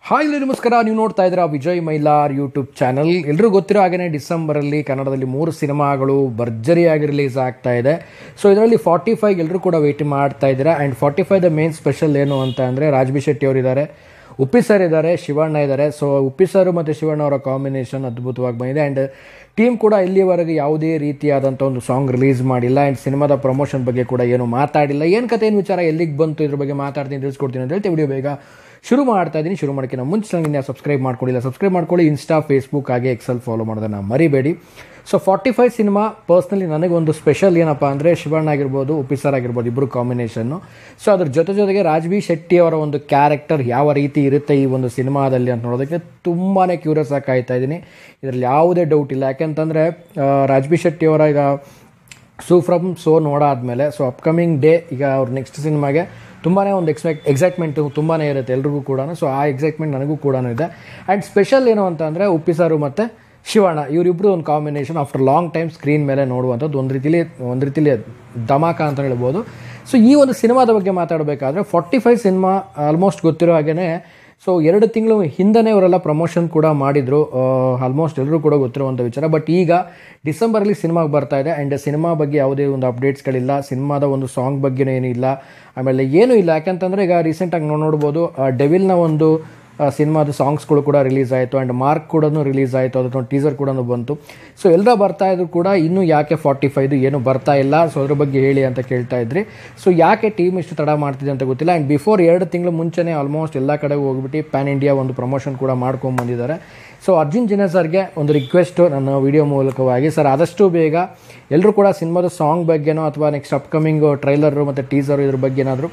Hi ನಮಸ್ಕಾರ. ನೀವು ನೋಡ್ತಾ ಇದ್ದೀರಾ ವಿಜಯ್ ಮೈಲಾರ್ ಯೂಟ್ಯೂಬ್ ಚಾನಲ್. ಎಲ್ಲರೂ ಗೊತ್ತಿರೋ ಹಾಗೆಯೇ ಡಿಸೆಂಬರಲ್ಲಿ ಕನ್ನಡದಲ್ಲಿ 3 ಸಿನಿಮಾಗಳು ಭರ್ಜರಿಯಾಗಿ ರಿಲೀಸ್ ಆಗ್ತಾ ಇದೆ. ಸೊ ಇದರಲ್ಲಿ 45 ಎಲ್ಲರೂ ಕೂಡ ವೆಯ್ಟ್ ಮಾಡ್ತಾ ಇದ್ದೀರಾ. ಆ್ಯಂಡ್ 45ದ ಮೇನ್ ಸ್ಪೆಷಲ್ ಏನು ಅಂತ ಅಂದರೆ ರಾಜ್ಬಿ ಶೆಟ್ಟಿ ಅವರಿದ್ದಾರೆ, ಉಪ್ಪಿ ಸರ್ ಇದ್ದಾರೆ, ಶಿವಣ್ಣ ಇದ್ದಾರೆ. ಸೊ ಉಪ್ಪಿ ಸರ್ ಮತ್ತು ಶಿವಣ್ಣ ಅವರ ಕಾಂಬಿನೇಷನ್ ಅದ್ಭುತವಾಗಿ ಬಂದಿದೆ. ಆ್ಯಂಡ್ ಟೀಮ್ ಕೂಡ ಇಲ್ಲಿವರೆಗೆ ಯಾವುದೇ ರೀತಿಯಾದಂಥ ಒಂದು ಸಾಂಗ್ ರಿಲೀಸ್ ಮಾಡಿಲ್ಲ. ಆ್ಯಂಡ್ ಸಿನಿಮಾದ ಪ್ರಮೋಷನ್ ಬಗ್ಗೆ ಕೂಡ ಏನು ಮಾತಾಡಿಲ್ಲ. ಏನು ಕತೆ, ಏನು ವಿಚಾರ, ಎಲ್ಲಿಗೆ ಬಂತು, ಇದ್ರ ಬಗ್ಗೆ ಮಾತಾಡ್ತೀನಿ, ತಿಳಿಸ್ಕೊಡ್ತೀನಿ ಅಂತ ಹೇಳ್ತೀವಿ. ವಿಡಿಯೋ ಬೇಗ ಶುರು ಮಾಡ್ತಾ ಇದ್ದೀನಿ. ಶುರು ಮಾಡೋಕ್ಕೆ ನಾವು ಮುಂಚೆ ನನಗೆ ಸಬ್ಸ್ಕ್ರೈಬ್ ಮಾಡ್ಕೊಳ್ಳಿಲ್ಲ, ಸಬ್ಸ್ಕ್ರೈಬ್ ಮಾಡ್ಕೊಳ್ಳಿ. ಇನ್ಸ್ಟಾ, ಫೇಸ್ಬುಕ್ ಹಾಗೆ ಎಕ್ಸೆಲ್ ಫಾಲೋ ಮಾಡೋದನ್ನು ಮರಿಬೇಡಿ. ಸೊ 45 ಸಿನಿಮಾ ಪರ್ಸ್ನಲಿ ನನಗೊಂದು ಸ್ಪೆಷಲ್ ಏನಪ್ಪ ಅಂದರೆ ಶಿವಣ್ಣ ಆಗಿರ್ಬೋದು, ಉಪ್ಪಿ ಸರ್ ಆಗಿರ್ಬೋದು, ಇಬ್ಬರು ಕಾಂಬಿನೇಷನ್ನು. ಸೊ ಅದ್ರ ಜೊತೆಗೆ ರಾಜ್ಬಿ ಶೆಟ್ಟಿ ಅವರ ಒಂದು ಕ್ಯಾರೆಕ್ಟರ್ ಯಾವ ರೀತಿ ಇರುತ್ತೆ ಈ ಒಂದು ಸಿನಿಮಾದಲ್ಲಿ ಅಂತ ನೋಡೋದಕ್ಕೆ ತುಂಬಾ ಕ್ಯೂರಿಯಸ್ ಆಗಿ ಕಾಯ್ತಾ ಇದ್ದೀನಿ. ಇದರಲ್ಲಿ ಯಾವುದೇ ಡೌಟ್ ಇಲ್ಲ. ಯಾಕೆಂತಂದರೆ ರಾಜ್ಬಿ ಶೆಟ್ಟಿ ಅವರ ಈಗ ಸೂ ಫ್ರಮ್ ಸೋ ನೋಡಾದ್ಮೇಲೆ ಸೊ ಅಪ್ಕಮಿಂಗ್ ಡೇ ಈಗ ಅವ್ರ ನೆಕ್ಸ್ಟ್ ಸಿನಿಮಾಗೆ ತುಂಬಾ ಒಂದು ಎಕ್ಸೈಟ್ಮೆಂಟು ತುಂಬಾ ಇರುತ್ತೆ ಎಲ್ರಿಗೂ ಕೂಡ. ಸೊ ಆ ಎಕ್ಸೈಟ್ಮೆಂಟ್ ನನಗೂ ಕೂಡ ಇದೆ. ಆ್ಯಂಡ್ ಸ್ಪೆಷಲ್ ಏನು ಅಂತ ಅಂದರೆ ಉಪ್ಪಿ ಸಾರು ಮತ್ತು ಶಿವಣ್ಣ ಇವರಿಬ್ಬರು ಒಂದು combination after long time screen ಮೇಲೆ ನೋಡುವಂಥದ್ದು ಒಂದು ರೀತಿಲಿ ಧಮಾಕ ಅಂತ ಹೇಳ್ಬೋದು. ಸೊ ಈ ಒಂದು ಸಿನಿಮಾದ ಬಗ್ಗೆ ಮಾತಾಡಬೇಕಾದ್ರೆ 45 ಸಿನಿಮಾ ಆಲ್ಮೋಸ್ಟ್ ಗೊತ್ತಿರೋ ಹಾಗೆಯೇ ಸೊ 2 ತಿಂಗಳು ಹಿಂದನೇ ಅವರೆಲ್ಲ ಪ್ರಮೋಷನ್ ಕೂಡ ಮಾಡಿದರು. ಆಲ್ಮೋಸ್ಟ್ ಎಲ್ಲರೂ ಕೂಡ ಗೊತ್ತಿರುವಂಥ ವಿಚಾರ. ಬಟ್ ಈಗ ಡಿಸೆಂಬರಲ್ಲಿ ಸಿನಿಮಾಗೆ ಬರ್ತಾ ಇದೆ. ಆ್ಯಂಡ್ ಸಿನಿಮಾ ಬಗ್ಗೆ ಯಾವುದೇ ಒಂದು ಅಪ್ಡೇಟ್ಸ್ಗಳಿಲ್ಲ, ಸಿನಿಮಾದ ಒಂದು ಸಾಂಗ್ ಬಗ್ಗೆನೂ ಏನೂ ಇಲ್ಲ, ಆಮೇಲೆ ಏನೂ ಇಲ್ಲ. ಯಾಕೆಂತಂದರೆ ಈಗ ರೀಸೆಂಟಾಗಿ ನೋಡ್ಬೋದು ಡೆವಿಲ್ನ ಒಂದು ಸಿನಿಮಾದ ಸಾಂಗ್ಸ್ಗಳು ಕೂಡ ರಿಲೀಸ್ ಆಯಿತು. ಆ್ಯಂಡ್ ಮಾರ್ಕ್ ಕೂಡ ರಿಲೀಸ್ ಆಯಿತು, ಅದೊಂದು ಟೀಸರ್ ಕೂಡ ಬಂತು. ಸೊ ಎಲ್ಲರ ಬರ್ತಾ ಇದ್ರು ಕೂಡ ಇನ್ನೂ ಯಾಕೆ 45 ಏನು ಬರ್ತಾ ಇಲ್ಲ, ಸೊ ಅದ್ರ ಬಗ್ಗೆ ಹೇಳಿ ಅಂತ ಕೇಳ್ತಾ ಇದ್ರಿ. ಸೊ ಯಾಕೆ ಟೀಮ್ ಇಷ್ಟು ತಡ ಮಾಡ್ತಿದೆ ಅಂತ ಗೊತ್ತಿಲ್ಲ. ಆ್ಯಂಡ್ ಬಿಫೋರ್ 2 ತಿಂಗಳು ಮುಂಚೆನೇ ಆಲ್ಮೋಸ್ಟ್ ಎಲ್ಲ ಕಡೆಗೂ ಹೋಗ್ಬಿಟ್ಟು ಪ್ಯಾನ್ ಇಂಡಿಯಾ ಒಂದು ಪ್ರಮೋಷನ್ ಕೂಡ ಮಾಡ್ಕೊಂಡು ಬಂದಿದ್ದಾರೆ. ಸೊ ಅರ್ಜುನ್ ಜಿನೇ ಸರ್ಗೆ ಒಂದು ರಿಕ್ವೆಸ್ಟು ನನ್ನ ವಿಡಿಯೋ ಮೂಲಕವಾಗಿ, ಸರ್ ಆದಷ್ಟು ಬೇಗ ಎಲ್ಲರೂ ಕೂಡ ಸಿನಿಮಾದ ಸಾಂಗ್ ಬಗ್ಗೆನೋ ಅಥವಾ ನೆಕ್ಸ್ಟ್ ಅಪ್ಕಮಿಂಗ್ ಟ್ರೈಲರು ಮತ್ತು ಟೀಸರು ಇದ್ರ ಬಗ್ಗೆ ಏನಾದರೂ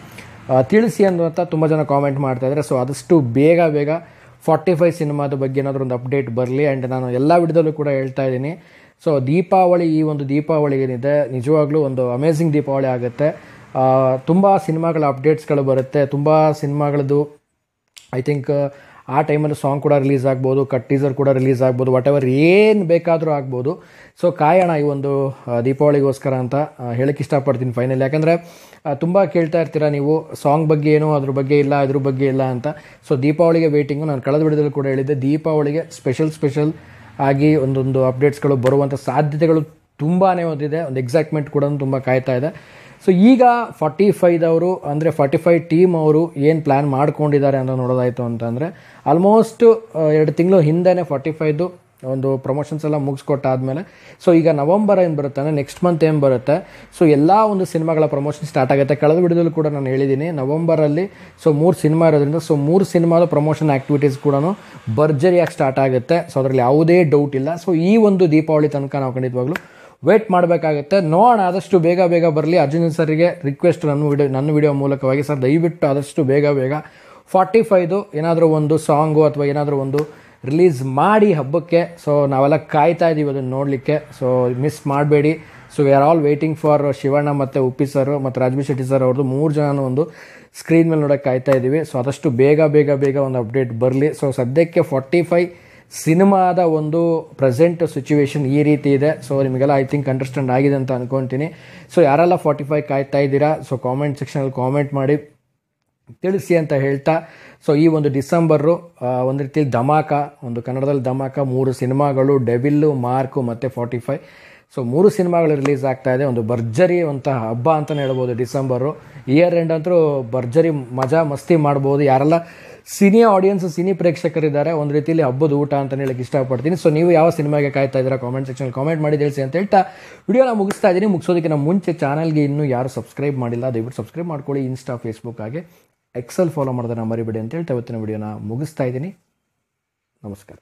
ತಿಳಿಸಿ ಅಂತ ತುಂಬ ಜನ ಕಾಮೆಂಟ್ ಮಾಡ್ತಾಯಿದ್ದಾರೆ. ಸೊ ಆದಷ್ಟು ಬೇಗ 45 ಸಿನಿಮಾದ ಬಗ್ಗೆ ಏನಾದರೂ ಒಂದು ಅಪ್ಡೇಟ್ ಬರಲಿ. ಆ್ಯಂಡ್ ನಾನು ಎಲ್ಲ ವಿಡಿಯೋದಲ್ಲೂ ಕೂಡ ಹೇಳ್ತಾ ಇದ್ದೀನಿ. ಸೊ ದೀಪಾವಳಿ, ಈ ಒಂದು ದೀಪಾವಳಿ ಏನಿದೆ ನಿಜವಾಗ್ಲೂ ಒಂದು ಅಮೇಝಿಂಗ್ ದೀಪಾವಳಿ ಆಗುತ್ತೆ. ತುಂಬ ಸಿನಿಮಾಗಳ ಅಪ್ಡೇಟ್ಸ್ಗಳು ಬರುತ್ತೆ, ತುಂಬ ಸಿನಿಮಾಗಳದ್ದು ಐ ಥಿಂಕ್ ಆ ಟೈಮಲ್ಲಿ ಸಾಂಗ್ ಕೂಡ ರಿಲೀಸ್ ಆಗ್ಬೋದು, ಕಟ್ ಟೀಸರ್ ಕೂಡ ರಿಲೀಸ್ ಆಗ್ಬೋದು, ವಾಟ್ ಎವರ್ ಏನು ಬೇಕಾದರೂ ಆಗ್ಬೋದು. ಸೊ ಕಾಯೋಣ ಈ ಒಂದು ದೀಪಾವಳಿಗೋಸ್ಕರ ಅಂತ ಹೇಳಕ್ಕೆ ಇಷ್ಟಪಡ್ತೀನಿ ಫೈನಲ್. ಯಾಕಂದರೆ ತುಂಬ ಕೇಳ್ತಾ ಇರ್ತೀರ ನೀವು ಸಾಂಗ್ ಬಗ್ಗೆ ಏನು, ಅದ್ರ ಬಗ್ಗೆ ಇಲ್ಲ, ಇದ್ರ ಬಗ್ಗೆ ಇಲ್ಲ ಅಂತ. ಸೊ ದೀಪಾವಳಿಗೆ ವೇಟಿಂಗು. ನಾನು ಕಳೆದ ವಿಡಿಯೋದಲ್ಲಿ ಕೂಡ ಹೇಳಿದ್ದೆ, ದೀಪಾವಳಿಗೆ ಸ್ಪೆಷಲ್ ಆಗಿ ಒಂದೊಂದು ಅಪ್ಡೇಟ್ಸ್ಗಳು ಬರುವಂಥ ಸಾಧ್ಯತೆಗಳು ತುಂಬಾ ಒಂದಿದೆ. ಒಂದು ಎಕ್ಸೈಟ್ಮೆಂಟ್ ಕೂಡ ತುಂಬ ಕಾಯ್ತಾ ಇದೆ. ಸೊ ಈಗ 45 ಅಂದರೆ 45 ಟೀಮ್ ಅವರು ಏನು ಪ್ಲ್ಯಾನ್ ಮಾಡ್ಕೊಂಡಿದ್ದಾರೆ ಅಂತ ನೋಡೋದಾಯಿತು ಅಂತಂದರೆ ಆಲ್ಮೋಸ್ಟ್ 2 ತಿಂಗಳು ಹಿಂದೆನೇ 45 ಒಂದು ಪ್ರಮೋಷನ್ಸ್ ಎಲ್ಲ ಮುಗಿಸ್ಕೊಟ್ಟಾದ್ಮೇಲೆ ಸೊ ಈಗ ನವಂಬರ್ ಏನು ಬರುತ್ತೆ ಅಂದರೆ ನೆಕ್ಸ್ಟ್ ಮಂತ್ ಏನು ಬರುತ್ತೆ, ಸೊ ಎಲ್ಲ ಒಂದು ಸಿನಿಮಾಗಳ ಪ್ರಮೋಷನ್ ಸ್ಟಾರ್ಟ್ ಆಗುತ್ತೆ. ಕಳೆದ ವಿಡಿಯೋದಲ್ಲೂ ಕೂಡ ನಾನು ಹೇಳಿದ್ದೀನಿ, ನವಂಬರಲ್ಲಿ ಸೊ 3 ಸಿನಿಮಾ ಇರೋದ್ರಿಂದ ಸೊ 3 ಸಿನಿಮಾದ ಪ್ರಮೋಷನ್ ಆ್ಯಕ್ಟಿವಿಟೀಸ್ ಕೂಡ ಭರ್ಜರಿಯಾಗಿ ಸ್ಟಾರ್ಟ್ ಆಗುತ್ತೆ. ಸೊ ಅದರಲ್ಲಿ ಯಾವುದೇ ಡೌಟ್ ಇಲ್ಲ. ಸೊ ಈ ಒಂದು ದೀಪಾವಳಿ ತನಕ ನಾವು ಖಂಡಿತವಾಗ್ಲೂ ವೇಟ್ ಮಾಡಬೇಕಾಗುತ್ತೆ. ನೋಡೋಣ, ಆದಷ್ಟು ಬೇಗ ಬರಲಿ. ಅರ್ಜುನ್ ಸರಿಗೆ ರಿಕ್ವೆಸ್ಟ್ ನನ್ನ ವಿಡಿಯೋ ಮೂಲಕವಾಗಿ, ಸರ್ ದಯವಿಟ್ಟು ಆದಷ್ಟು ಬೇಗ 45 ಏನಾದರೂ ಒಂದು ಸಾಂಗು ಅಥವಾ ಏನಾದರೂ ಒಂದು ರಿಲೀಸ್ ಮಾಡಿ ಹಬ್ಬಕ್ಕೆ. ಸೊ ನಾವೆಲ್ಲ ಕಾಯ್ತಾ ಇದ್ದೀವಿ ಅದನ್ನು ನೋಡಲಿಕ್ಕೆ. ಸೊ ಮಿಸ್ ಮಾಡಬೇಡಿ. So we are all waiting for Shivanna ಮತ್ತು ಉಪ್ಪಿ ಸರ್ ಮತ್ತು ರಾಜ್ಬಿ ಶೆಟ್ಟಿ ಸರ್ ಅವ್ರದ್ದು 3 ಜನ ಒಂದು ಸ್ಕ್ರೀನ್ ಮೇಲೆ ನೋಡೋಕ್ಕೆ ಕಾಯ್ತಾ ಇದ್ದೀವಿ. ಸೊ ಆದಷ್ಟು ಬೇಗ ಒಂದು ಅಪ್ಡೇಟ್ ಬರಲಿ. ಸೊ ಸದ್ಯಕ್ಕೆ 45 ಸಿನಿಮಾದ ಒಂದು ಪ್ರೆಸೆಂಟ್ ಸಿಚುವೇಶನ್ ಈ ರೀತಿ ಇದೆ. ಸೊ ನಿಮಗೆಲ್ಲ ಐ ಥಿಂಕ್ ಅಂಡರ್ಸ್ಟ್ಯಾಂಡ್ ಆಗಿದೆ ಅಂತ ಅಂದ್ಕೊತೀನಿ. ಸೊ ಯಾರೆಲ್ಲ 45 ಕಾಯ್ತಾ ಇದ್ದೀರಾ, ಸೊ ಕಾಮೆಂಟ್ ಸೆಕ್ಷನಲ್ಲಿ ಕಾಮೆಂಟ್ ಮಾಡಿ ತಿಳಿಸಿ ಅಂತ ಹೇಳ್ತಾ, ಸೊ ಈ ಒಂದು ಡಿಸೆಂಬರು ಒಂದು ರೀತಿ ಧಮಾಕ, ಒಂದು ಕನ್ನಡದಲ್ಲಿ ಧಮಾಕ. 3 ಸಿನಿಮಾಗಳು, ಡೆವಿಲ್ಲು, ಮಾರ್ಕು ಮತ್ತು 45. ಸೊ 3 ಸಿನಿಮಾಗಳು ರಿಲೀಸ್ ಆಗ್ತಾ ಇದೆ. ಒಂದು ಭರ್ಜರಿ ಹಬ್ಬ ಅಂತಲೇ ಹೇಳ್ಬೋದು ಡಿಸೆಂಬರು. ಇಯರ್ ಎಂಡ್ ಅಂತೂ ಭರ್ಜರಿ ಮಜಾ ಮಸ್ತಿ ಮಾಡ್ಬೋದು. ಯಾರೆಲ್ಲ ಸಿನಿ ಆಡಿಯನ್ಸ್, ಸಿನಿ ಪ್ರೇಕ್ಷಕರಿದ್ದಾರೆ, ಒಂದು ರೀತಿಯಲ್ಲಿ ಹಬ್ಬದ ಊಟ ಅಂತ ಹೇಳಕ್ಕೆ ಇಷ್ಟಪಡ್ತೀನಿ. ಸೊ ನೀವು ಯಾವ ಸಿನಿಮಾಗೆ ಕಾಯ್ತಾ ಇದ್ದೀರಾ ಕಾಮೆಂಟ್ ಸೆಕ್ಷನ್ ಕಾಮೆಂಟ್ ಮಾಡಿ ತಿಳಿಸಿ ಅಂತ ಹೇಳ್ತಾ ವಿಡಿಯೋನ ಮುಗಿಸ್ತಾ ಇದ್ದೀನಿ. ಮುಗಿಸೋದಕ್ಕೆ ನಮ್ಮ ಮುಂಚೆ ಚಾನಲ್ಗೆ ಇನ್ನೂ ಯಾರು ಸಬ್ಸ್ಕ್ರೈಬ್ ಮಾಡಿಲ್ಲ, ದಯವಿಟ್ಟು ಸಬ್ಸ್ಕ್ರೈಬ್ ಮಾಡ್ಕೊಳ್ಳಿ. ಇನ್ಸ್ಟಾ, ಫೇಸ್ಬುಕ್ ಹಾಗೆ ಎಕ್ಸೆಲ್ ಫಾಲೋ ಮಾಡೋದನ್ನ ಮರಿಬೇಡಿ ಅಂತ ಹೇಳ್ತಾ ಇವತ್ತಿನ ವಿಡಿಯೋನ ಮುಗಿಸ್ತಾ ಇದ್ದೀನಿ. ನಮಸ್ಕಾರ.